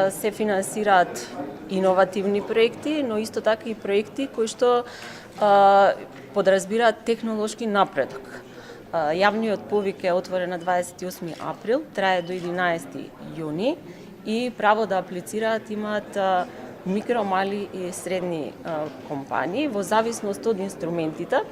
Се финансираат иновативни проекти, но исто така и проекти кои што подразбираат технолошки напредок. Јавниот повик е отворен на 28 април, трае до 11 јуни и право да аплицираат имаат микро, мали и средни компании во зависност од инструментите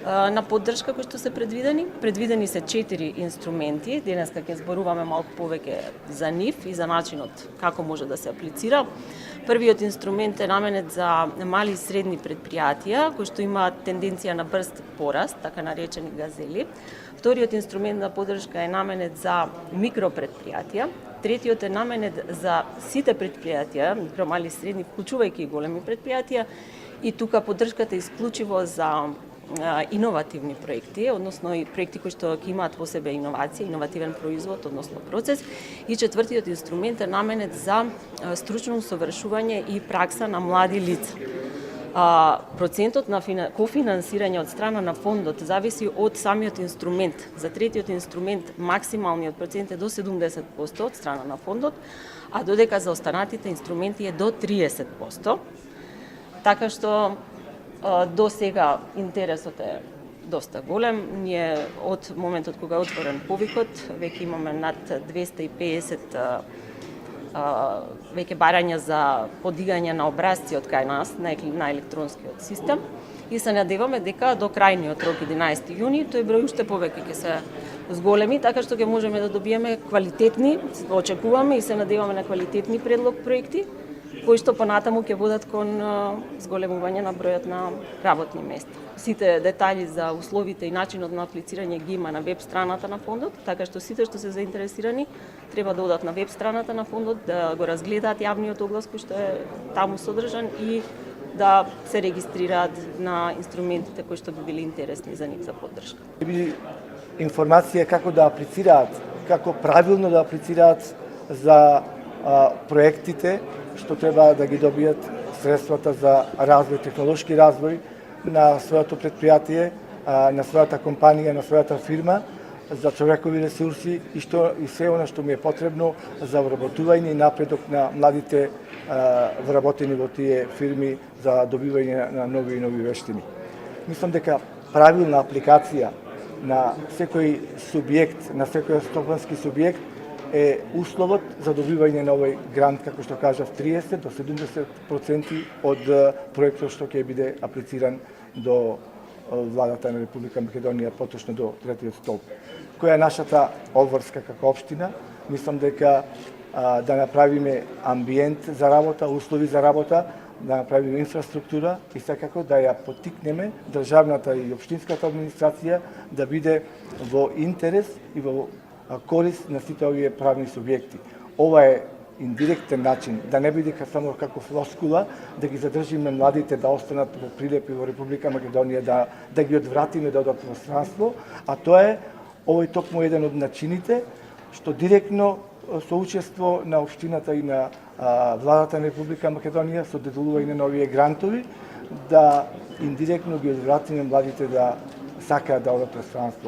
на поддршка кои што се предвидени. Предвидени се 4 инструменти. Денеска ќе зборуваме малку повеќе за нив и за начинот како може да се аплицира. Првиот инструмент е наменет за мали и средни предпријатија кои што имаат тенденција на брз пораст, така наречени газели. Вториот инструмент на поддршка е наменет за микропредпријатија. Третиот е наменет за сите предпријатија, микро, мали и средни, вклучувајќи и големи предпријатија, и тука поддршката е исклучиво за иновативни проекти, односно и проекти кои што ќе имаат во себе иновација, иновативен производ, односно процес. И четвртиот инструмент е наменет за стручно усовршување и пракса на млади лица. Процентот на кофинансирање од страна на фондот зависи од самиот инструмент. За третиот инструмент максималниот процент е до 70% од страна на фондот, а додека за останатите инструменти е до 30%. Така што до сега интересот е доста голем. Ние од моментот кога е отворен повикот, веќе имаме над 250 веќе барања за подигање на образци од кај нас на електронскиот систем и се надеваме дека до крајниот рок 11 јуни тој број уште повеќе ќе се зголеми, така што ќе можеме да добиеме квалитетни, очекуваме и се надеваме на квалитетни предлог проекти кои што понатаму ќе водат кон зголемување на бројот на работни места. Сите детали за условите и начинот на аплицирање ги има на веб страната на фондот, така што сите што се заинтересирани треба да одат на веб страната на фондот, да го разгледаат јавниот оглас кој што е таму содржан и да се регистрираат на инструментите кои што би били интересни за нив за поддршка. Би информација како да аплицираат, како правилно да аплицираат за проектите што треба да ги добијат средствата за развој, технолошки развој на своето предпријатие, на својата компанија, на својата фирма, за човекови ресурси и се она што ми е потребно за вработување и напредок на младите вработени во тие фирми за добивање на нови и нови вештини. Мислам дека правилна апликација на секој субјект, на секој стопански субјект е условот за добивање на овој грант, како што кажав, 30 до 70% од проектот што ќе биде аплициран до владата на Република Македонија, поточно до третиот столб. Која е нашата обврска како општина? Мислам дека да направиме амбиент за работа, услови за работа, да направиме инфраструктура и секако да ја поттикнеме државната и општинската администрација да биде во интерес и во корист на сите овие правни субјекти. Ова е индиректен начин, да не биде само како флоскула, да ги задржиме младите да останат во прилепи во Република Македонија, да ги одвратиме да одат во странство, а тоа е овој токму еден од начините што директно со учество на општината и на владата на Република Македонија со доделување на овие грантови, да индиректно ги одвратиме младите да сакаат да одат во странство.